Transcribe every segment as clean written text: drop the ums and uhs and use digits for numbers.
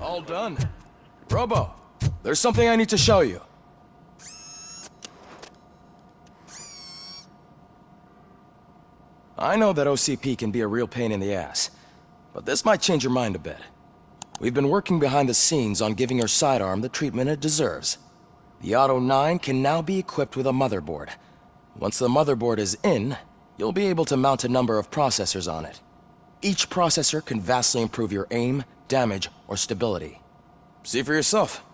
All done. Robo, there's something I need to show you. I know that OCP can be a real pain in the ass, but this might change your mind a bit. We've been working behind the scenes on giving your sidearm the treatment it deserves. The Auto 9 can now be equipped with a motherboard. Once the motherboard is in, you'll be able to mount a number of processors on it. Each processor can vastly improve your aim, damage, or stability. See for yourself.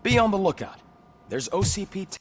Be on the lookout. There's OCP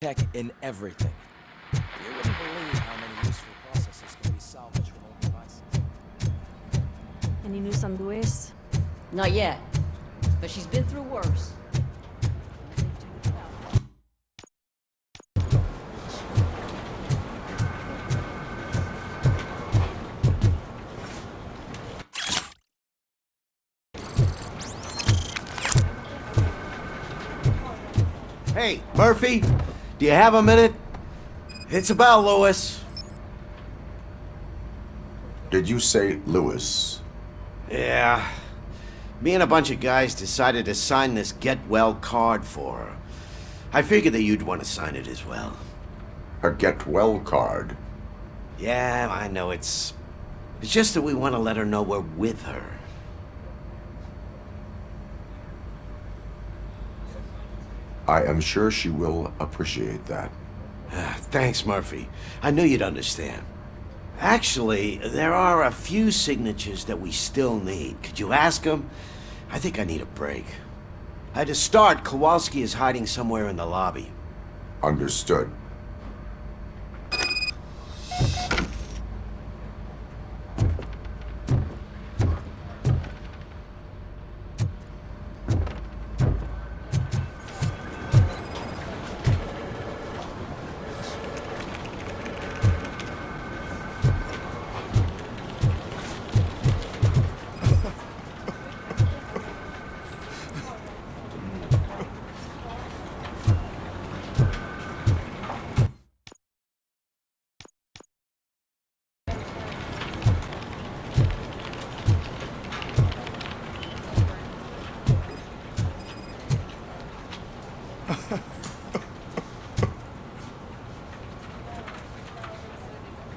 tech in everything. You wouldn't believe how many useful processes can be salvaged from old devices. Any news on Luis? Not yet, but she's been through worse. Hey, Murphy, do you have a minute? It's about Lewis. Did you say Lewis? Yeah. Me and a bunch of guys decided to sign this get well card for her. I figured that you'd want to sign it as well. A get well card? Yeah, I know it's just that we want to let her know we're with her. I am sure she will appreciate that. Thanks, Murphy. I knew you'd understand. Actually, there are a few signatures that we still need. Could you ask them? I think I need a break. To start, Kowalski is hiding somewhere in the lobby. Understood.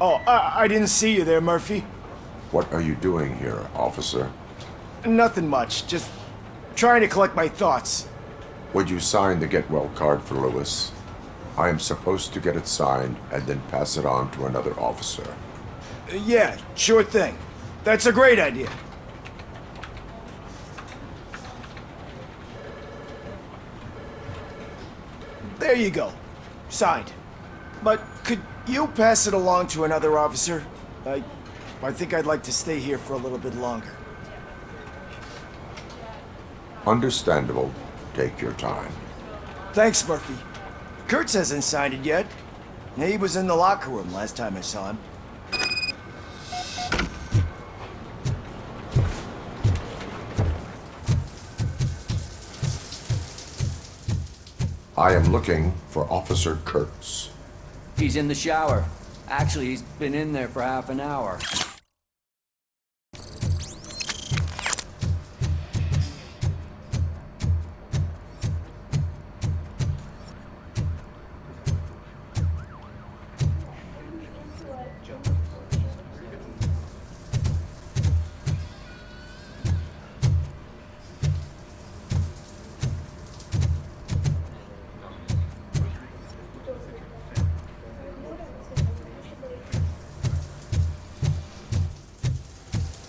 Oh, I didn't see you there, Murphy. What are you doing here, officer? Nothing much, just trying to collect my thoughts. Would you sign the get well card for Lewis? I am supposed to get it signed and then pass it on to another officer. Yeah, sure thing. That's a great idea. There you go. Signed. But could you pass it along to another officer? I think I'd like to stay here for a little bit longer. Understandable. Take your time. Thanks, Murphy. Kurtz hasn't signed it yet. He was in the locker room last time I saw him. I am looking for Officer Kurtz. He's in the shower. Actually, he's been in there for half an hour.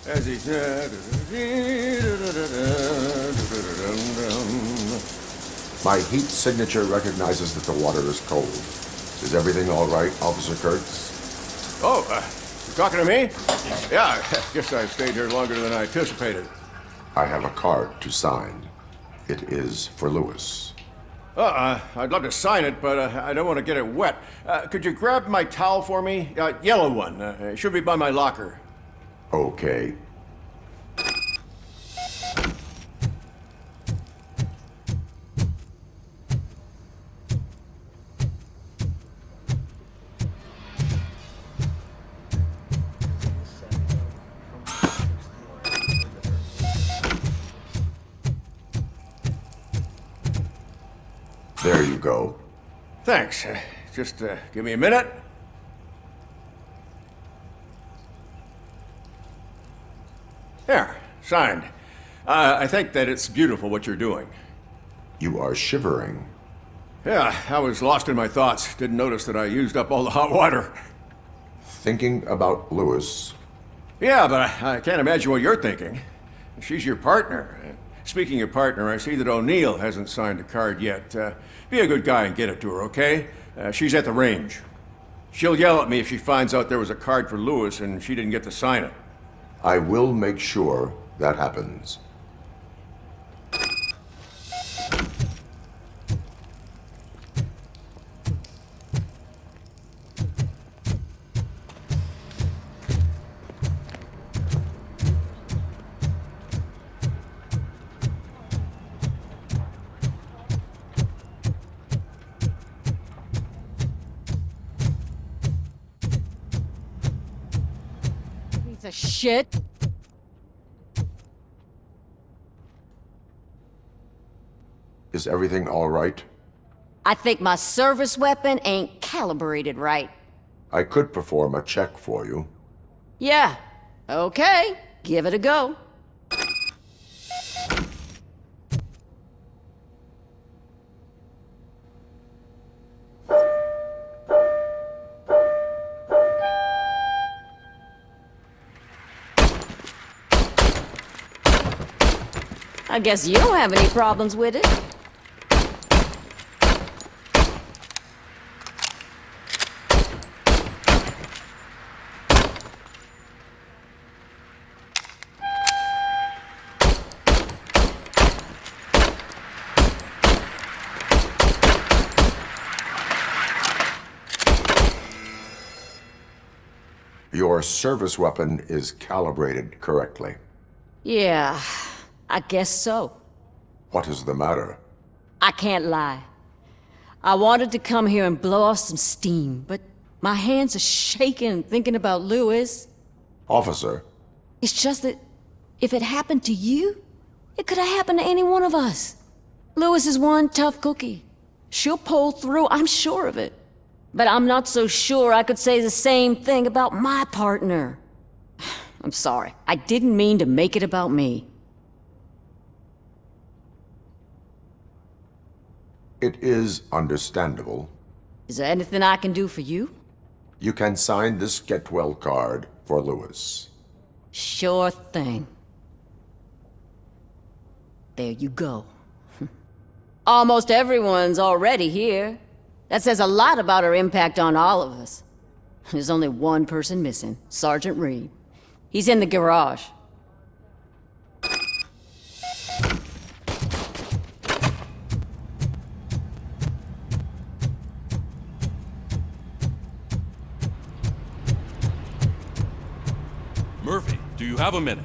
As he said. My heat signature recognizes that the water is cold. Is everything all right, Officer Kurtz? Oh, you talking to me? Yeah, I guess I stayed here longer than I anticipated. I have a card to sign. It is for Lewis. I'd love to sign it, but I don't want to get it wet. Could you grab my towel for me? Yellow one. It should be by my locker. Okay. There you go. Thanks. Just give me a minute. There, signed. I think that it's beautiful what you're doing. You are shivering. Yeah, I was lost in my thoughts. Didn't notice that I used up all the hot water. Thinking about Lewis. Yeah, but I can't imagine what you're thinking. She's your partner. Speaking of partner, I see that O'Neill hasn't signed a card yet. Be a good guy and get it to her, okay? She's at the range. She'll yell at me if she finds out there was a card for Lewis and she didn't get to sign it. I will make sure that happens. Piece of shit. Is everything all right? I think my service weapon ain't calibrated right. I could perform a check for you. Yeah. Okay. Give it a go. I guess you don't have any problems with it. Your service weapon is calibrated correctly. Yeah, I guess so. What is the matter? I can't lie. I wanted to come here and blow off some steam, but my hands are shaking thinking about Lewis. Officer, It's just that if it happened to you, it could have happened to any one of us. Lewis is one tough cookie. She'll pull through, I'm sure of it. But I'm not so sure I could say the same thing about my partner. I'm sorry. I didn't mean to make it about me. it is understandable. Is there anything I can do for you? You can sign this get well card for Lewis. Sure thing. There you go. Almost everyone's already here. That says a lot about her impact on all of us. There's only one person missing, Sergeant Reed. He's in the garage. Murphy, do you have a minute?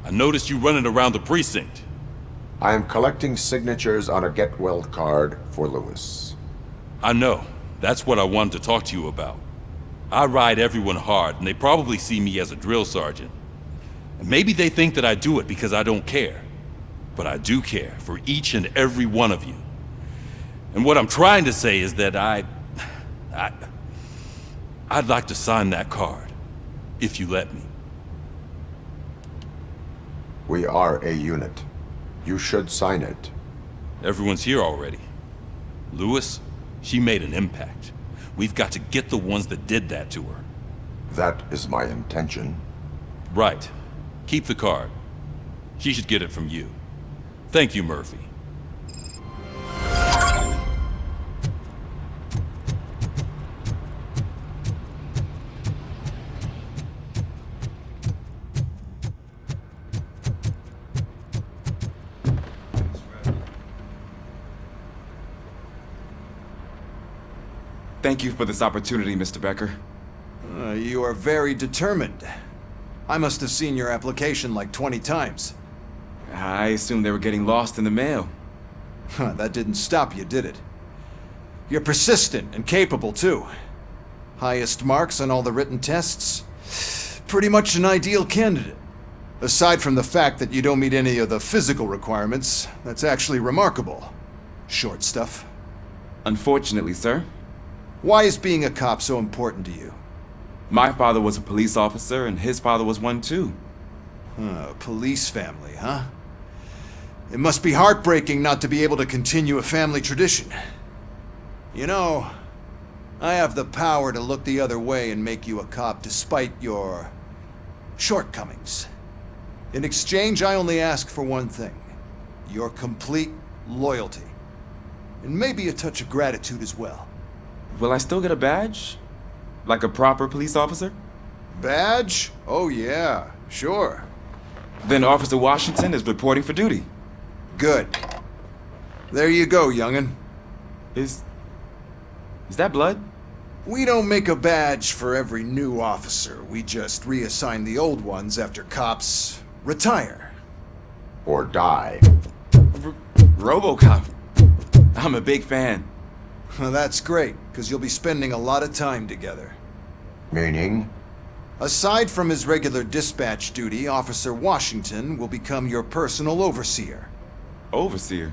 I noticed you running around the precinct. I am collecting signatures on a get well card for Lewis. I know. That's what I wanted to talk to you about. I ride everyone hard, and they probably see me as a drill sergeant. And maybe they think that I do it because I don't care. But I do care for each and every one of you. And what I'm trying to say is that I'd like to sign that card, if you let me. We are a unit. You should sign it. Everyone's here already. Lewis, she made an impact. We've got to get the ones that did that to her. That is my intention. Right. Keep the card. She should get it from you. Thank you, Murphy. Thank you for this opportunity, Mr. Becker. You are very determined. I must have seen your application like 20 times. I assumed they were getting lost in the mail. That didn't stop you, did it? You're persistent and capable, too. Highest marks on all the written tests. Pretty much an ideal candidate. Aside from the fact that you don't meet any of the physical requirements, that's actually remarkable. Short stuff. Unfortunately, sir. Why is being a cop so important to you? My father was a police officer, and his father was one too. Police family, huh? It must be heartbreaking not to be able to continue a family tradition. You know, I have the power to look the other way and make you a cop despite your shortcomings. In exchange, I only ask for one thing. Your complete loyalty. And maybe a touch of gratitude as well. Will I still get a badge? Like a proper police officer? Badge? Oh yeah, sure. Then Officer Washington is reporting for duty. Good. There you go, young'un. Is that blood? We don't make a badge for every new officer. We just reassign the old ones after cops retire. Or die. ROBOCOP. I'm a big fan. Well, that's great, because you'll be spending a lot of time together. Meaning? Aside from his regular dispatch duty, Officer Washington will become your personal overseer. Overseer?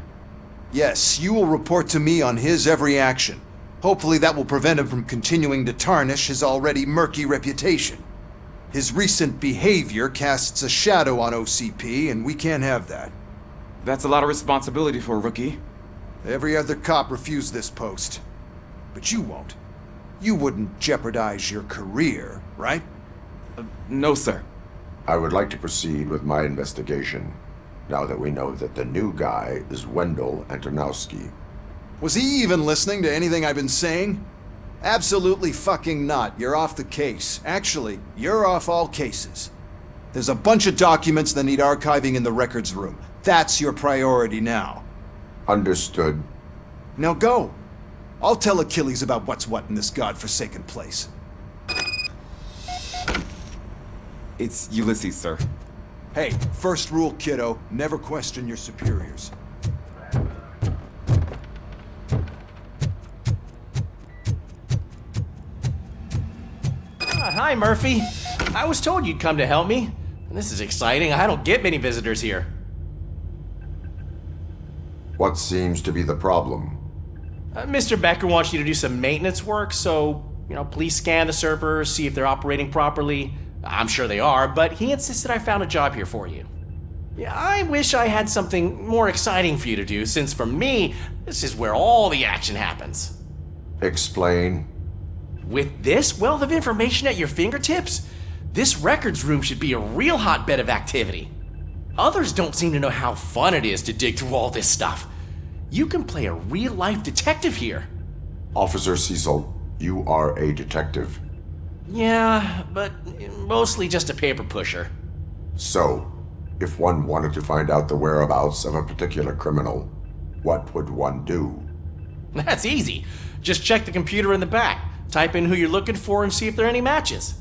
Yes, you will report to me on his every action. Hopefully that will prevent him from continuing to tarnish his already murky reputation. His recent behavior casts a shadow on OCP, and we can't have that. That's a lot of responsibility for a rookie. Every other cop refused this post. But you won't. You wouldn't jeopardize your career, right? No, sir. I would like to proceed with my investigation, now that we know that the new guy is Wendell Antonowski. Was he even listening to anything I've been saying? Absolutely fucking not. You're off the case. Actually, you're off all cases. There's a bunch of documents that need archiving in the records room. That's your priority now. Understood. Now go. I'll tell Achilles about what's what in this godforsaken place. It's Ulysses, sir. Hey, first rule, kiddo, never question your superiors. Hi, Murphy. I was told you'd come to help me. This is exciting. I don't get many visitors here. What seems to be the problem? Mr. Becker wants you to do some maintenance work, so, please scan the servers, see if they're operating properly. I'm sure they are, but he insisted I found a job here for you. Yeah, I wish I had something more exciting for you to do, since for me, this is where all the action happens. Explain. With this wealth of information at your fingertips, this records room should be a real hotbed of activity. Others don't seem to know how fun it is to dig through all this stuff. You can play a real-life detective here. Officer Cecil, you are a detective. Yeah, but mostly just a paper pusher. So, if one wanted to find out the whereabouts of a particular criminal, what would one do? That's easy. Just check the computer in the back, type in who you're looking for, and see if there are any matches.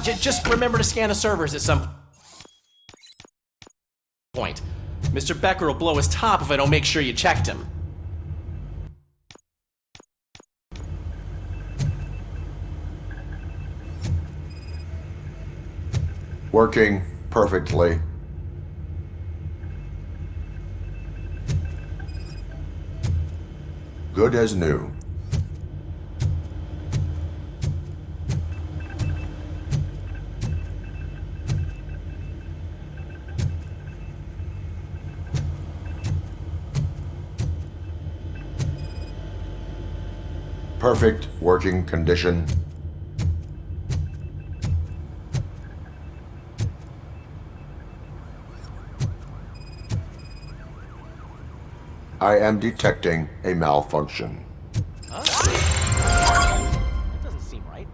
Just remember to scan the servers at some point. Mr. Becker will blow his top if I don't make sure you checked him. Working perfectly. Good as new. Perfect working condition. I am detecting a malfunction. That doesn't seem right.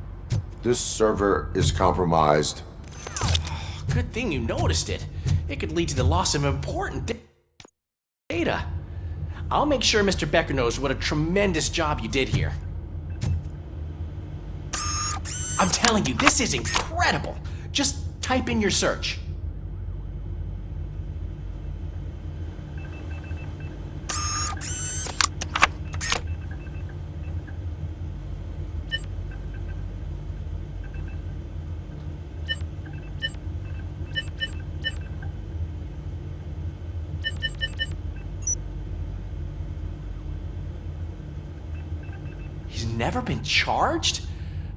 This server is compromised. Good thing you noticed it. It could lead to the loss of important data. I'll make sure Mr. Becker knows what a tremendous job you did here. I'm telling you, this is incredible. Just type in your search. He's never been charged?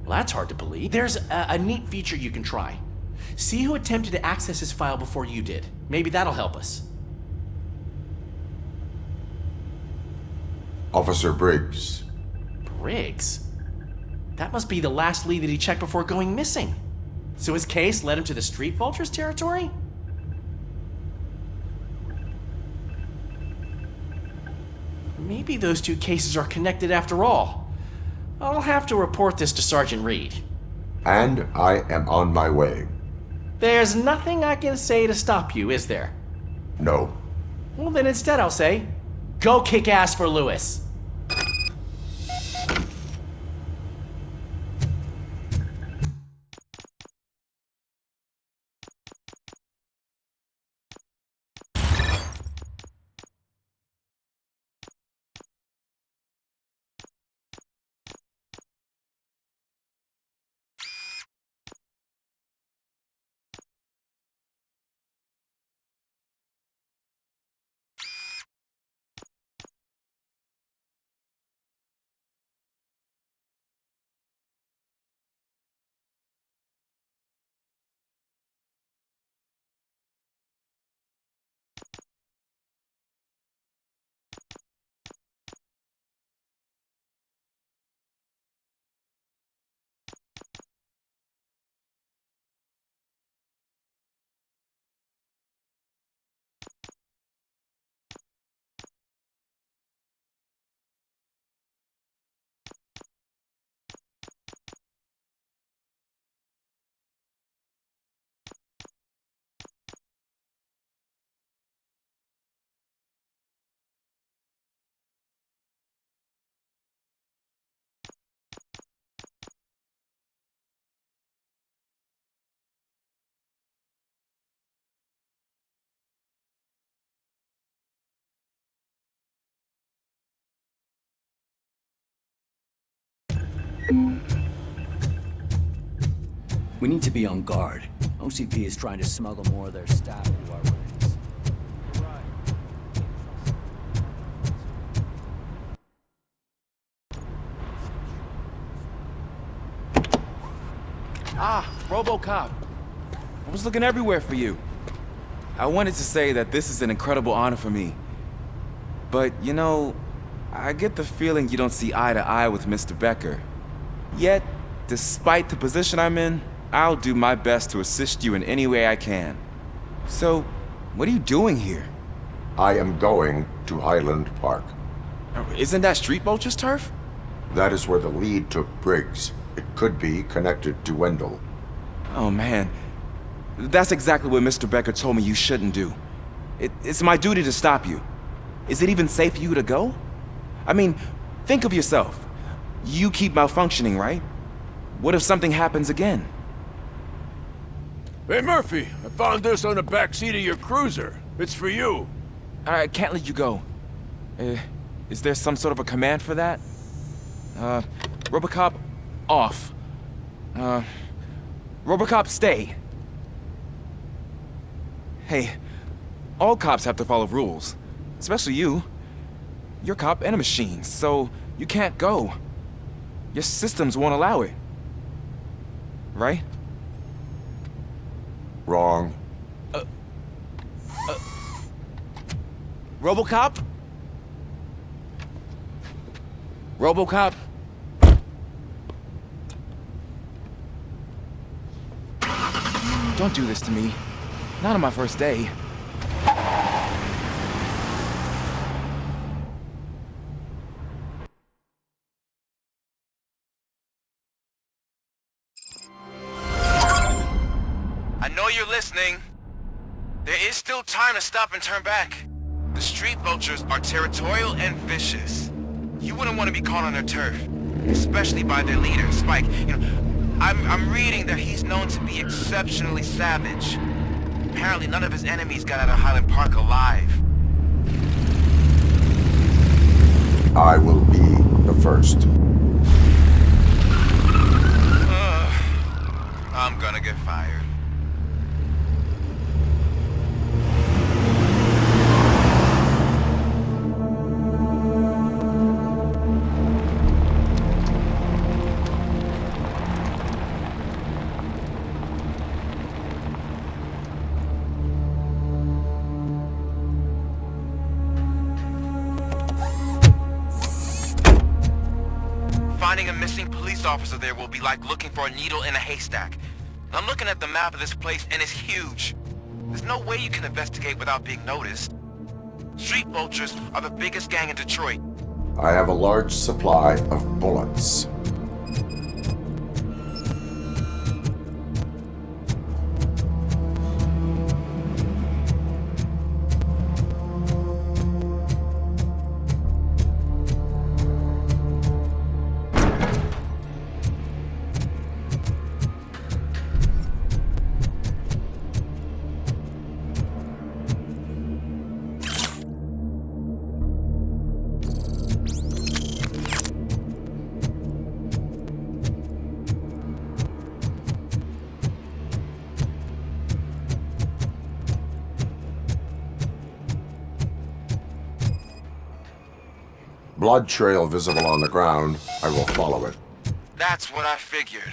Well, that's hard to believe. There's a neat feature you can try. See who attempted to access his file before you did. Maybe that'll help us. Officer Briggs. Briggs? That must be the last lead that he checked before going missing. So his case led him to the Street Vultures territory? Maybe those two cases are connected after all. I'll have to report this to Sergeant Reed. And I am on my way. There's nothing I can say to stop you, is there? No. Well, then instead I'll say, go kick ass for Lewis. We need to be on guard. OCP is trying to smuggle more of their staff into our ranks. Ah, ROBOCOP. I was looking everywhere for you. I wanted to say that this is an incredible honor for me. But, you know, I get the feeling you don't see eye to eye with Mr. Becker. Yet, despite the position I'm in, I'll do my best to assist you in any way I can. So, what are you doing here? I am going to Highland Park. Isn't that Street Vulture's turf? That is where the lead took Briggs. It could be connected to Wendell. Oh man, that's exactly what Mr. Becker told me you shouldn't do. It's my duty to stop you. Is it even safe for you to go? I mean, think of yourself. You keep malfunctioning, right? What if something happens again? Hey, Murphy, I found this on the back seat of your cruiser. It's for you. I can't let you go. Is there some sort of a command for that? ROBOCOP, off. ROBOCOP, stay. Hey, all cops have to follow rules. Especially you. You're a cop and a machine, so you can't go. Your systems won't allow it. Right? Wrong. ROBOCOP? ROBOCOP? Don't do this to me. Not on my first day. I know you're listening. There is still time to stop and turn back. The Street Vultures are territorial and vicious. You wouldn't want to be caught on their turf, especially by their leader, Spike. You know, I'm reading that he's known to be exceptionally savage. Apparently none of his enemies got out of Highland Park alive. I will be the first. I'm gonna get fired. Finding a missing police officer there will be like looking for a needle in a haystack. I'm looking at the map of this place and it's huge. There's no way you can investigate without being noticed. Street vultures are the biggest gang in Detroit. I have a large supply of bullets. Blood trail visible on the ground. I will follow it. That's what I figured.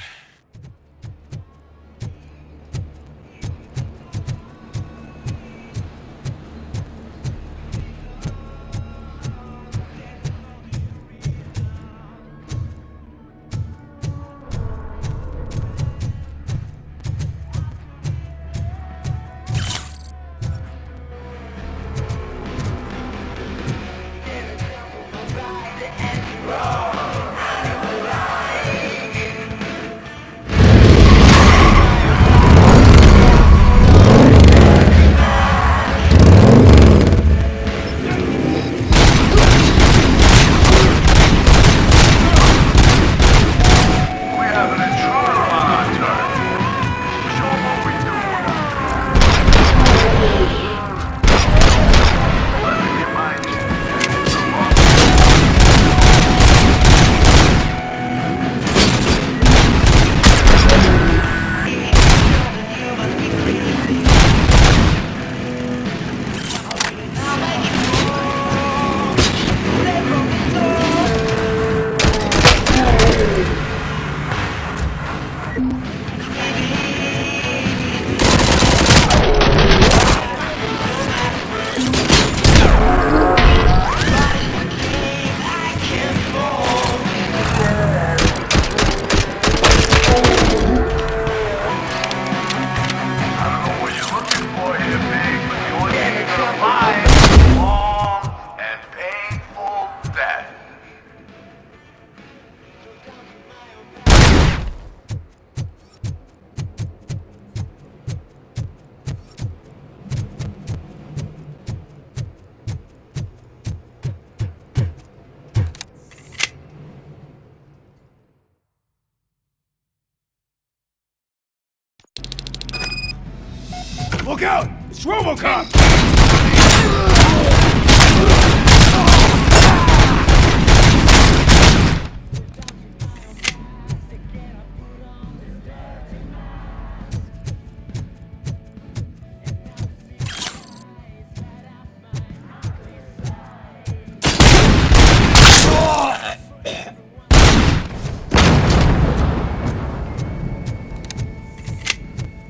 Look out! It's ROBOCOP!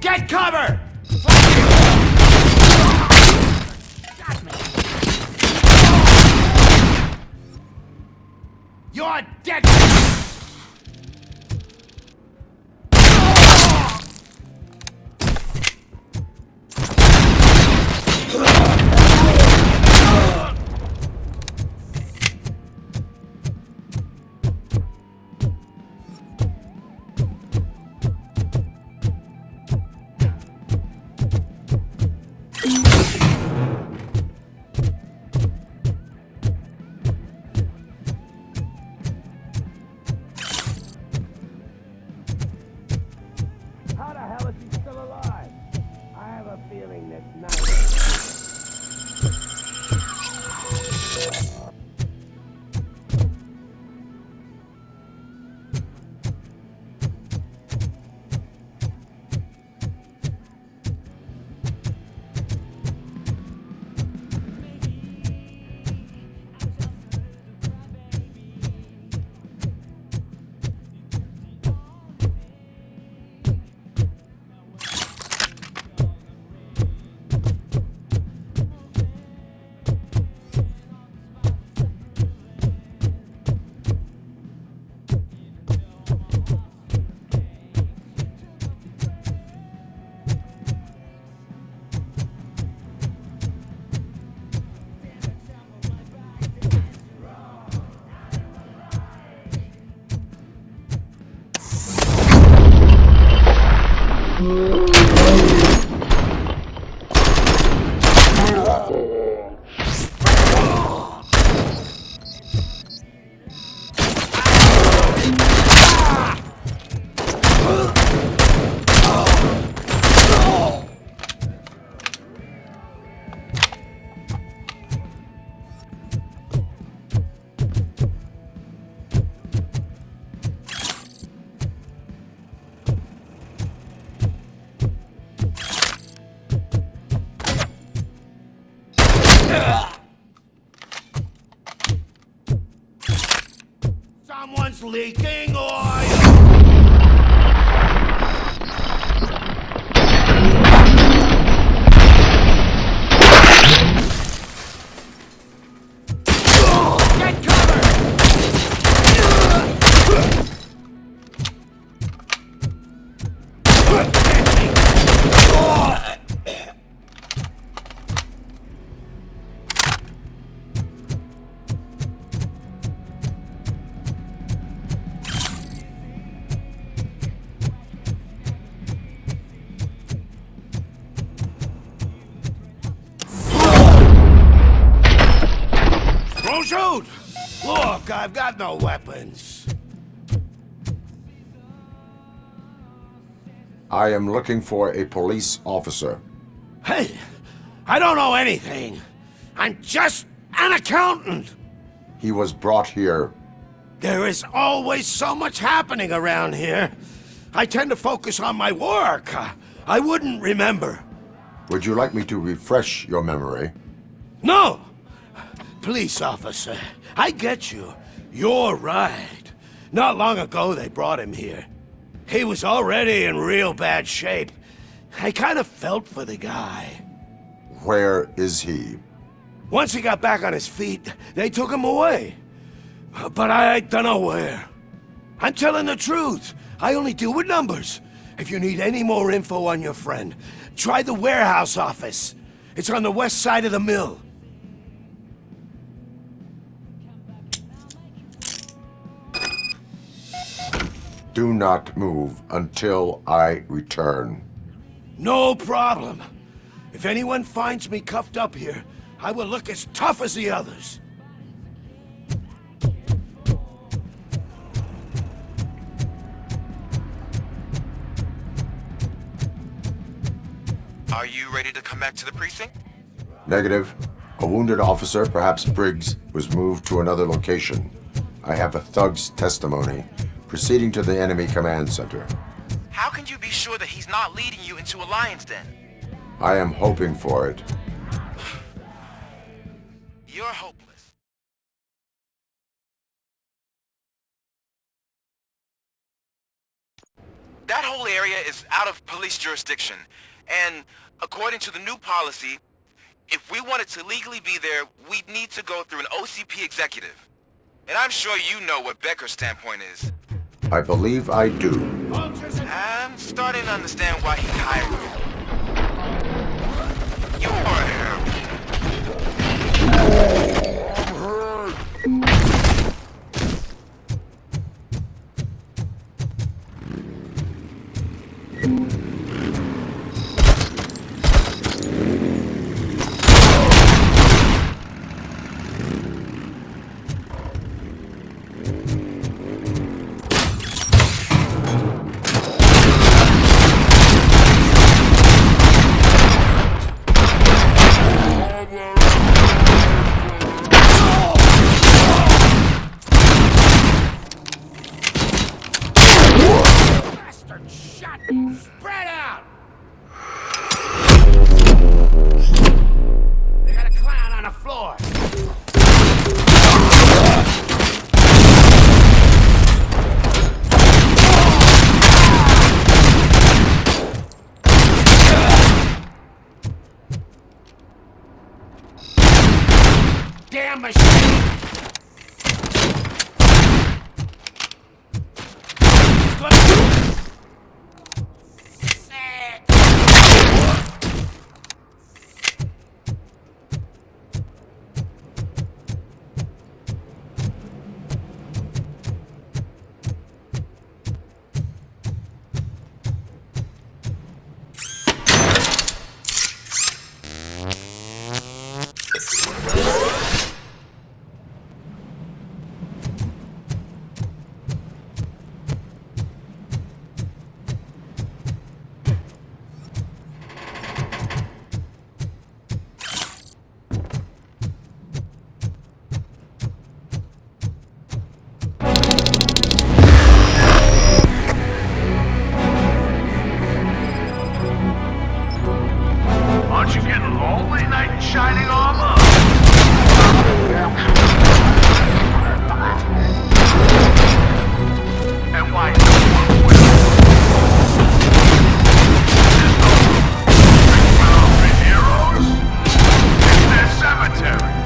Get cover! You're dead! How the hell is he still alive? I have a feeling that's not... Someone's leaking oil! Get cover! Don't shoot! Look, I've got no weapons. I am looking for a police officer. Hey, I don't know anything. I'm just an accountant. He was brought here. There is always so much happening around here. I tend to focus on my work. I wouldn't remember. Would you like me to refresh your memory? No! Police officer, I get you. You're right. Not long ago they brought him here. He was already in real bad shape. I kind of felt for the guy. Where is he? Once he got back on his feet, they took him away. But I don't know where. I'm telling the truth. I only deal with numbers. If you need any more info on your friend, try the warehouse office. It's on the west side of the mill. Do not move until I return. No problem. If anyone finds me cuffed up here, I will look as tough as the others. Are you ready to come back to the precinct? Negative. A wounded officer, perhaps Briggs, was moved to another location. I have a thug's testimony, proceeding to the enemy command center. How can you be sure that he's not leading you into a lion's den? I am hoping for it. You're hopeless. That whole area is out of police jurisdiction, and according to the new policy, if we wanted to legally be there, we'd need to go through an OCP executive. And I'm sure you know what Becker's standpoint is. I believe I do. I'm starting to understand why he hired you. You're a Spread out! They got a clown on the floor. Damn machine! shining armor. And why heroes? It's their cemetery.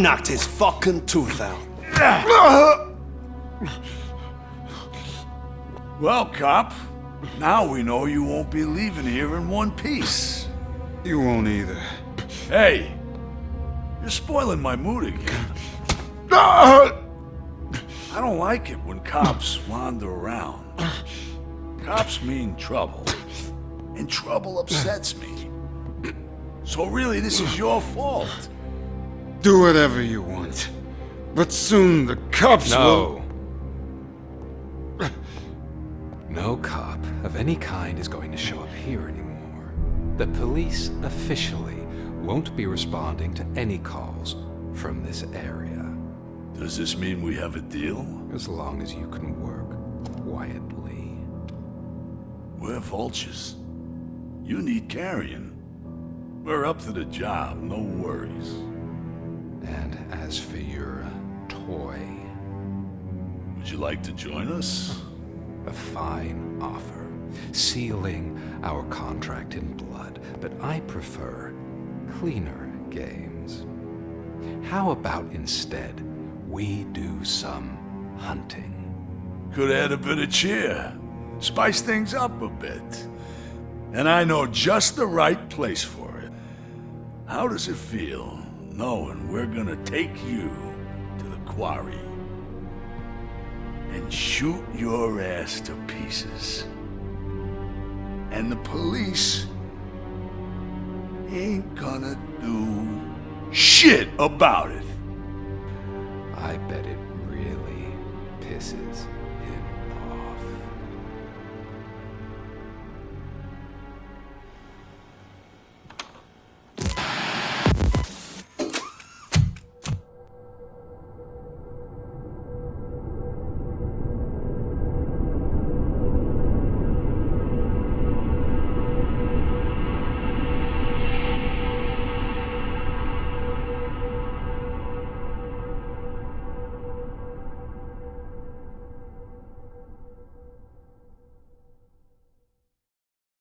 knocked his fucking tooth out. Well, cop, now we know you won't be leaving here in one piece. You won't either. Hey, you're spoiling my mood again. I don't like it when cops wander around. Cops mean trouble, and trouble upsets me. So really, this is your fault. Do whatever you want. But soon the cops will... No cop of any kind is going to show up here anymore. The police officially won't be responding to any calls from this area. Does this mean we have a deal? As long as you can work quietly. We're vultures. You need carrion. We're up to the job, no worries. And as for your toy... Would you like to join us? A fine offer, sealing our contract in blood, but I prefer cleaner games. How about instead we do some hunting? Could add a bit of cheer, spice things up a bit. And I know just the right place for it. How does it feel knowing we're gonna take you to the quarry and shoot your ass to pieces? And the police ain't gonna do shit about it. I bet it really pisses him